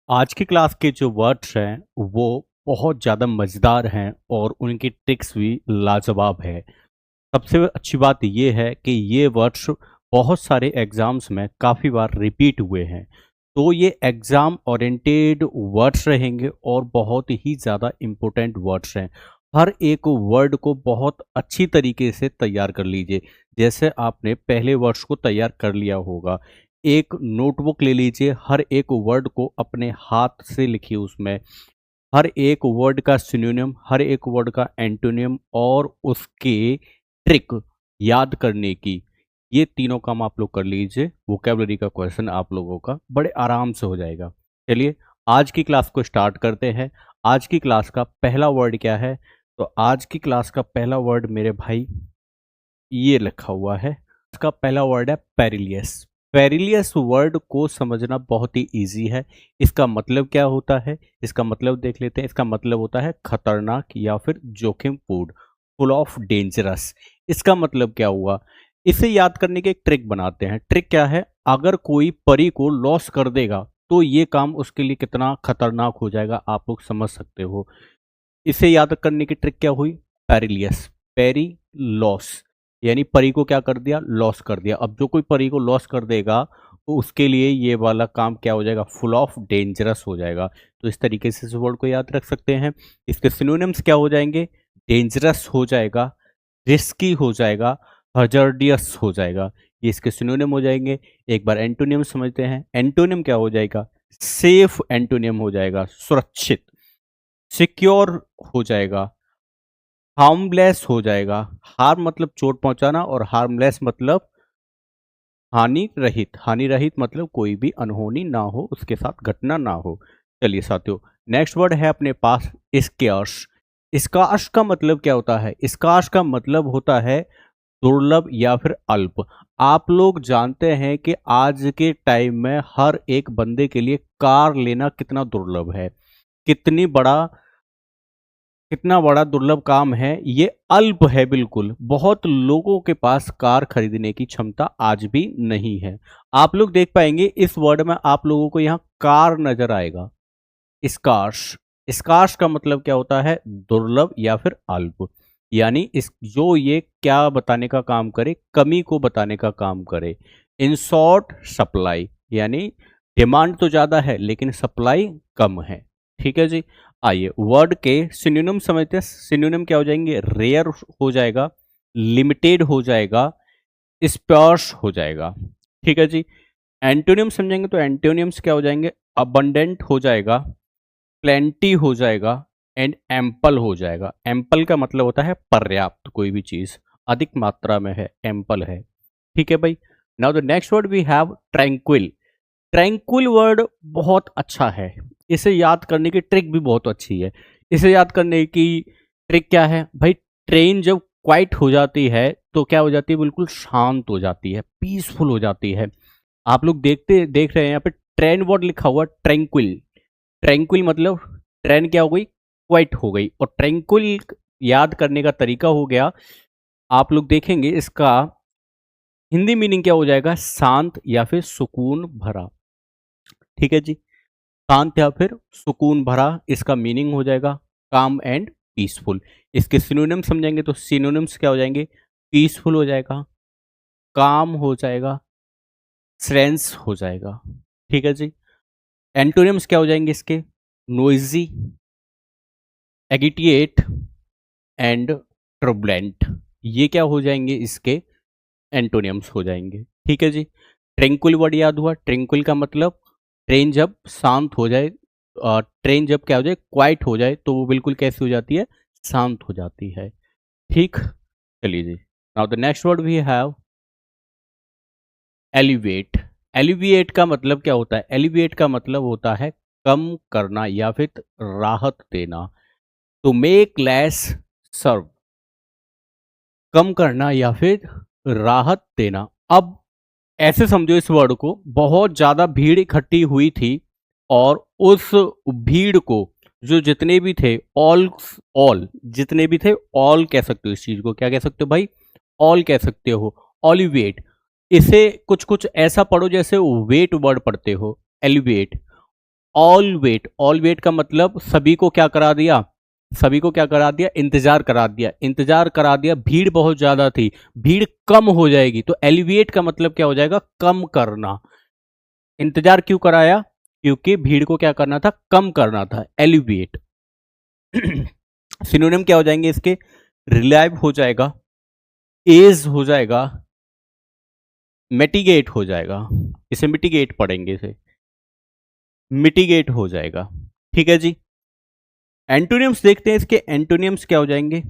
आज की क्लास के जो वर्ड्स हैं वो बहुत ज़्यादा मज़ेदार हैं और उनकी ट्रिक्स भी लाजवाब है। सबसे अच्छी बात ये है कि ये वर्ड्स बहुत सारे एग्ज़ाम्स में काफ़ी बार रिपीट हुए हैं। तो ये एग्ज़ाम ओरिएंटेड वर्ड्स रहेंगे और बहुत ही ज़्यादा इम्पोर्टेंट वर्ड्स हैं। हर एक वर्ड को बहुत अच्छी तरीके से तैयार कर लीजिए। जैसे आपने पहले वर्ड्स को तैयार कर लिया होगा, एक नोटबुक ले लीजिए, हर एक वर्ड को अपने हाथ से लिखिए उसमें। हर एक वर्ड का सिनोनिम, हर एक वर्ड का एंटोनिम और उसके ट्रिक याद करने की, ये तीनों काम आप लोग कर लीजिए। वोकैबुलरी का क्वेश्चन आप लोगों का बड़े आराम से हो जाएगा। चलिए आज की क्लास को स्टार्ट करते हैं। आज की क्लास का पहला वर्ड क्या है? तो आज की क्लास का पहला वर्ड मेरे भाई ये लिखा हुआ है। इसका पहला वर्ड है पेरिलियस। पेरिलियस वर्ड को समझना बहुत ही इजी है। इसका मतलब क्या होता है? इसका मतलब देख लेते हैं। इसका मतलब होता है खतरनाक या फिर जोखिमपूर्ण, फुल ऑफ डेंजरस। इसका मतलब क्या हुआ? इसे याद करने की एक ट्रिक बनाते हैं। ट्रिक क्या है? अगर कोई परी को लॉस कर देगा तो ये काम उसके लिए कितना खतरनाक हो जाएगा आप लोग समझ सकते हो। इसे याद करने की ट्रिक क्या हुई? पेरिलियस, पेरी लॉस, यानी परी को क्या कर दिया? लॉस कर दिया। अब जो कोई परी को लॉस कर देगा तो उसके लिए ये वाला काम क्या हो जाएगा? फुल ऑफ डेंजरस हो जाएगा। तो इस तरीके से इस वर्ड को याद रख सकते हैं। इसके सिनोनिम्स क्या हो जाएंगे? डेंजरस हो जाएगा, रिस्की हो जाएगा, हजर्डियस हो जाएगा। ये इसके सिनोनिम हो जाएंगे। एक बार एंटोनियम समझते हैं। एंटोनियम क्या हो जाएगा? सेफ एंटोनियम हो जाएगा, सुरक्षित। सिक्योर हो जाएगा, हार्मलेस हो जाएगा। हार्म मतलब चोट पहुंचाना और हार्मलेस मतलब हानि रहित। हानि रहित मतलब कोई भी अनहोनी ना हो, उसके साथ घटना ना हो। चलिए साथियों, नेक्स्ट वर्ड है अपने पास स्कार्स। स्कार्स का मतलब क्या होता है? स्कार्स का मतलब होता है दुर्लभ या फिर अल्प। आप लोग जानते हैं कि आज के टाइम में हर एक बंदे के लिए कार लेना कितना दुर्लभ है, कितनी बड़ा कितना बड़ा दुर्लभ काम है। ये अल्प है बिल्कुल। बहुत लोगों के पास कार खरीदने की क्षमता आज भी नहीं है। आप लोग देख पाएंगे इस वर्ड में आप लोगों को यहाँ कार नजर आएगा, स्कार्स। स्कार्स का मतलब क्या होता है? दुर्लभ या फिर अल्प। यानी इस जो ये क्या बताने का काम करे? कमी को बताने का काम करे। इन शॉर्ट सप्लाई, यानी डिमांड तो ज्यादा है लेकिन सप्लाई कम है। ठीक है जी। आइए वर्ड के सिनोनिम समझते हैं। सिनोनिम क्या हो जाएंगे? रेयर हो जाएगा, लिमिटेड हो जाएगा, स्पर्श हो जाएगा। ठीक है जी। एंटोनियम समझेंगे तो एंटोनियम्स क्या हो जाएंगे? अबंडेंट हो जाएगा, प्लेंटी हो जाएगा एंड एम्पल हो जाएगा। एम्पल का मतलब होता है पर्याप्त, कोई भी चीज अधिक मात्रा में है, एम्पल है। ठीक है भाई। Now the next word we have tranquil. Tranquil word बहुत अच्छा है। इसे याद करने की ट्रिक भी बहुत अच्छी है। इसे याद करने की ट्रिक क्या है भाई? ट्रेन जब क्वाइट हो जाती है तो क्या हो जाती है? बिल्कुल शांत हो जाती है, पीसफुल हो जाती है। आप लोग देख रहे हैं यहाँ पे ट्रेन वर्ड लिखा हुआ ट्रैंक्विल। ट्रैंक्विल मतलब ट्रेन क्या हो गई? क्वाइट हो गई। और ट्रैंक्विल याद करने का तरीका हो गया, आप लोग देखेंगे इसका हिंदी मीनिंग क्या हो जाएगा? शांत या फिर सुकून भरा। ठीक है जी। शांत या फिर सुकून भरा इसका मीनिंग हो जाएगा काम एंड पीसफुल। इसके सिनोनिम समझेंगे तो सिनोनिम्स क्या हो जाएंगे? पीसफुल हो जाएगा, काम हो जाएगा, सेंस हो जाएगा। ठीक है जी। एंटोनिम्स क्या हो जाएंगे इसके? Noisy, agitate and turbulent. ये क्या हो जाएंगे? इसके एंटोनियम्स हो जाएंगे। ठीक है जी। ट्रैंक्विल वर्ड याद हुआ। ट्रैंक्विल का मतलब ट्रेन जब शांत हो जाए, ट्रेन जब क्या हो जाए? क्वाइट हो जाए तो वो बिल्कुल कैसी हो जाती है? शांत हो जाती है। ठीक। चलिए जी। Now the next word we have elevate. Alleviate का मतलब क्या होता है? एलिविएट का मतलब होता है कम करना या फिर राहत देना। टू मेक लेस सर्व, कम करना या फिर राहत देना। अब ऐसे समझो इस वर्ड को, बहुत ज्यादा भीड़ इकट्ठी हुई थी और उस भीड़ को जो जितने भी थे, ऑल जितने भी थे, ऑल कह सकते हो इस चीज को। क्या कह सकते हो भाई? ऑल कह सकते हो। ऑलिवेट। इसे कुछ कुछ ऐसा पढ़ो जैसे वेट वर्ड पढ़ते हो, एलिवेट। ऑल वेट का मतलब सभी को क्या करा दिया, सभी को क्या करा दिया, इंतजार करा दिया, इंतजार करा दिया, भीड़ बहुत ज्यादा थी, भीड़ कम हो जाएगी, तो एलिविएट का मतलब क्या हो जाएगा, कम करना। इंतजार क्यों कराया, क्योंकि भीड़ को क्या करना था, कम करना था, एलिविएट। सिनोनिम क्या हो जाएंगे इसके, रिलाइव हो जाएगा, एज हो जाएगा, मिटिगेट हो जाएगा, इसे मिटिगेट पढ़ेंगे, इसे मिटिगेट हो जाएगा। ठीक है जी। एंटोनियम्स देखते हैं, इसके एंटोनियम्स क्या हो जाएंगे,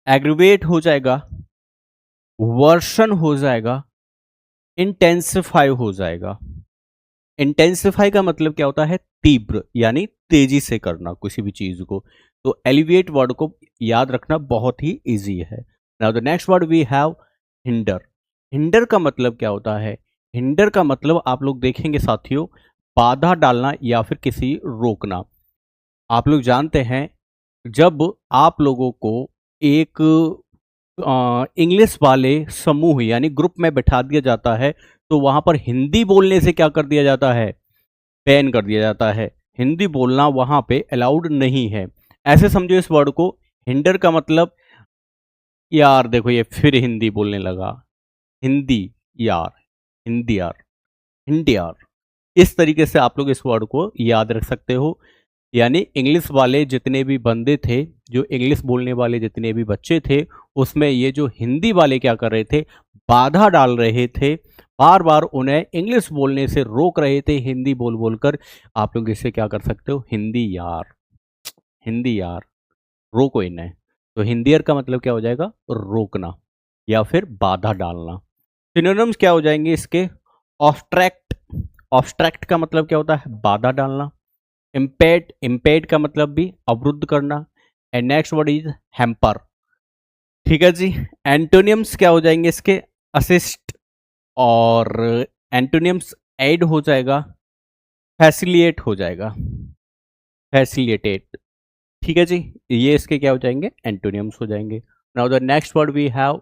एग्रीवेट हो जाएगा, वर्सन हो जाएगा, इंटेंसिफाई हो जाएगा। इंटेंसिफाई का मतलब क्या होता है, तीव्र, यानी तेजी से करना किसी भी चीज को। तो एलिविएट वर्ड को याद रखना बहुत ही इजी है। Now the next word we have hinder. Hinder का मतलब क्या होता है, हिंडर का मतलब आप लोग देखेंगे साथियों, बाधा डालना या फिर किसी रोकना। आप लोग जानते हैं जब आप लोगों को एक इंग्लिश वाले समूह यानी ग्रुप में बैठा दिया जाता है, तो वहां पर हिंदी बोलने से क्या कर दिया जाता है, बैन कर दिया जाता है, हिंदी बोलना वहां पे अलाउड नहीं है। ऐसे समझो इस वर्ड को, हिंडर का मतलब, यार देखो ये फिर हिंदी बोलने लगा, हिंदी यार, हिंदी यार, हिंदी यार, इस तरीके से आप लोग इस वर्ड को याद रख सकते हो। यानी इंग्लिश वाले जितने भी बंदे थे, जो इंग्लिश बोलने वाले जितने भी बच्चे थे, उसमें ये जो हिंदी वाले क्या कर रहे थे, बाधा डाल रहे थे, बार बार उन्हें इंग्लिश बोलने से रोक रहे थे, हिंदी बोल बोलकर। आप लोग इसे क्या कर सकते हो, हिंदी यार, हिंदी यार, रोको इन्हें। तो हिंदियर का मतलब क्या हो जाएगा, रोकना या फिर बाधा डालना। सिनोनिम्स क्या हो जाएंगे इसके, ऑब्स्ट्रैक्ट, ऑब्स्ट्रैक्ट का मतलब क्या होता है, बाधा डालना। इम्पेड, इम्पेड का मतलब भी अवरुद्ध करना। And next word is hamper. ठीक है जी। एंटोनियम्स क्या हो जाएंगे इसके, असिस्ट, और एंटोनियम्स एड हो जाएगा, फैसिलिएट हो जाएगा, फैसिलिटेट। ठीक है जी, ये इसके क्या हो जाएंगे, एंटोनियम्स हो जाएंगे। Now the next word we have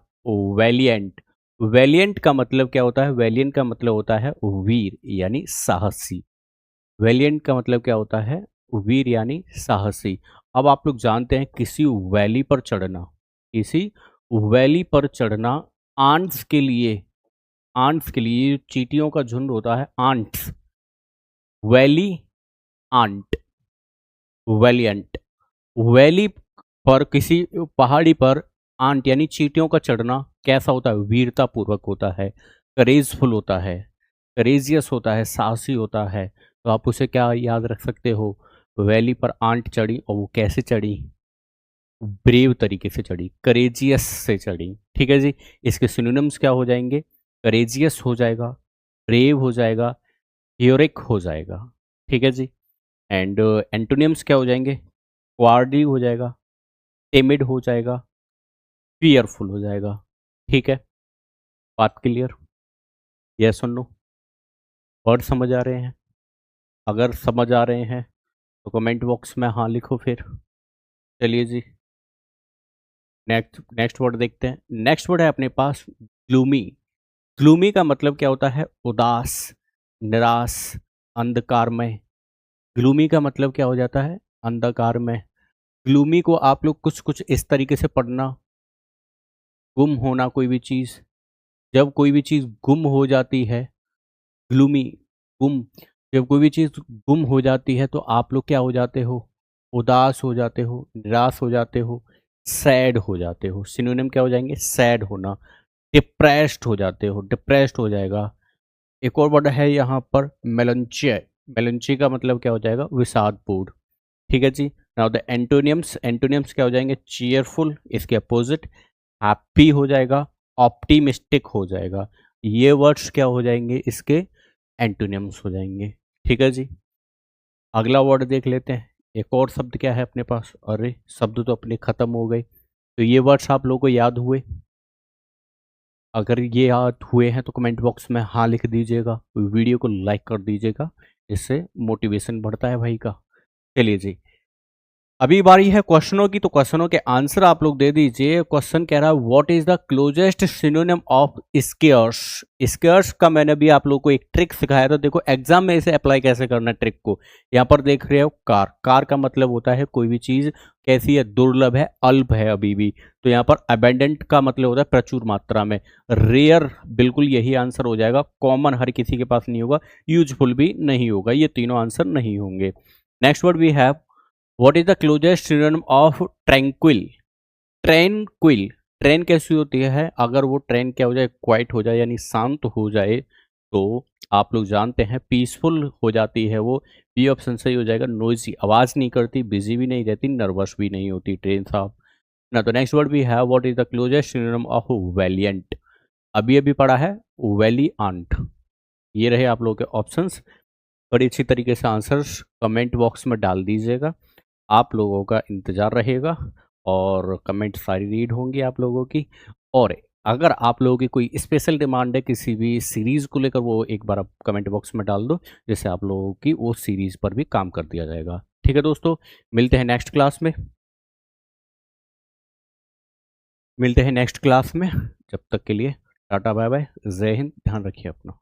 valiant. Valiant का मतलब क्या होता है, वैलिएंट का मतलब होता है वीर यानी साहसी। वैलिएंट का मतलब क्या होता है, वीर यानी साहसी। अब आप लोग जानते हैं किसी वैली पर चढ़ना, किसी वैली पर चढ़ना आंट्स के लिए, आंट्स के लिए चींटियों का झुंड होता है, ants, valley, ant, valiant. Valley पर, किसी पहाड़ी पर आंट यानी चींटियों का चढ़ना कैसा होता है, वीरता पूर्वक होता है, करेजफुल होता है, करेजियस होता है, साहसी होता है। तो आप उसे क्या याद रख सकते हो, वैली पर आंट चढ़ी और वो कैसे चढ़ी, ब्रेव तरीके से चढ़ी, करेजियस से चढ़ी। ठीक है जी। इसके सिनोनिम्स क्या हो जाएंगे, करेजियस हो जाएगा, ब्रेव हो जाएगा, हीरोइक हो जाएगा। ठीक है जी। एंड एंटोनियम्स क्या हो जाएंगे, क्वार्डी हो जाएगा, टिमिड हो जाएगा, फियरफुल हो जाएगा। ठीक है, बात क्लियर, यस और नो, वर्ड समझ आ रहे हैं? अगर समझ आ रहे हैं तो कमेंट बॉक्स में हाँ लिखो फिर। चलिए जी, नेक्स्ट नेक्स्ट वर्ड देखते हैं। नेक्स्ट वर्ड है अपने पास ग्लूमी। ग्लूमी का मतलब क्या होता है, उदास, निराश, अंधकारमय। ग्लूमी का मतलब क्या हो जाता है, अंधकारमय। ग्लूमी को आप लोग कुछ कुछ इस तरीके से पढ़ना, गुम होना कोई भी चीज़, जब कोई भी चीज़ गुम हो जाती है, ग्लूमी, गुम, जब कोई भी चीज़ गुम हो जाती है तो आप लोग क्या हो जाते हो, उदास हो जाते हो, निराश हो जाते हो, सैड हो जाते हो। सिनोनिम क्या हो जाएंगे, सैड होना, डिप्रेस्ड हो जाते हो, डिप्रेस्ड हो जाएगा। एक और वर्ड है यहाँ पर मेलंची। मेलंची का मतलब क्या हो जाएगा, विषादपूर्ण। ठीक है जी। नाउ द एंटोनियम्स, एंटोनियम्स क्या हो जाएंगे, चीयरफुल, इसके अपोजिट हैप्पी हो जाएगा, ऑप्टिमिस्टिक हो जाएगा। ये वर्ड्स क्या हो जाएंगे, इसके एंटोनियम्स हो जाएंगे। ठीक है जी। अगला वर्ड देख लेते हैं, एक और शब्द क्या है अपने पास, अरे शब्द तो अपने खत्म हो गए। तो ये वर्ड्स आप लोगों को याद हुए, अगर ये याद हुए हैं तो कमेंट बॉक्स में हाँ लिख दीजिएगा, वीडियो को लाइक कर दीजिएगा, इससे मोटिवेशन बढ़ता है भाई का। चलिए जी, अभी बारी है क्वेश्चनों की, तो क्वेश्चनों के आंसर आप लोग दे दीजिए। क्वेश्चन कह रहा है what is the closest synonym of scares. Scares का मैंने भी आप लोग को एक ट्रिक सिखाया था, देखो एग्जाम में इसे अप्लाई कैसे करना है ट्रिक को। यहाँ पर देख रहे हो कार, कार का मतलब होता है कोई भी चीज कैसी है, दुर्लभ है, अल्प है अभी भी। तो यहाँ पर अबेंडेंट का मतलब होता है प्रचुर मात्रा में। रेयर बिल्कुल यही आंसर हो जाएगा। कॉमन हर किसी के पास नहीं होगा, यूजफुल भी नहीं होगा, ये तीनों आंसर नहीं होंगे। Next word we have what is the closest synonym of tranquil. Tranquil, train कैसी होती है, अगर वो ट्रेन क्या हो जाए, क्वाइट हो जाए यानी शांत हो जाए, तो आप लोग जानते हैं पीसफुल हो जाती है वो। बी ऑप्शन सही हो जाएगा। नोइजी, आवाज नहीं करती, बिजी भी नहीं रहती, नर्वस भी नहीं होती ट्रेन साहब ना। तो नेक्स्ट वर्ड भी है what is the closest synonym of valiant. अभी अभी पढ़ा है वैलियांट। ये रहे आप लोगों के ऑप्शंस। बड़ी अच्छी तरीके से आंसर्स कमेंट बॉक्स में डाल दीजिएगा, आप लोगों का इंतज़ार रहेगा और कमेंट सारी रीड होंगी आप लोगों की। और अगर आप लोगों की कोई स्पेशल डिमांड है किसी भी सीरीज़ को लेकर, वो एक बार आप कमेंट बॉक्स में डाल दो, जिससे आप लोगों की वो सीरीज़ पर भी काम कर दिया जाएगा। ठीक है दोस्तों, मिलते हैं नेक्स्ट क्लास में। मिलते हैं नेक्स्ट क्लास में, जब तक के लिए टाटा बाय बाय, जय हिंद, ध्यान रखिए अपना।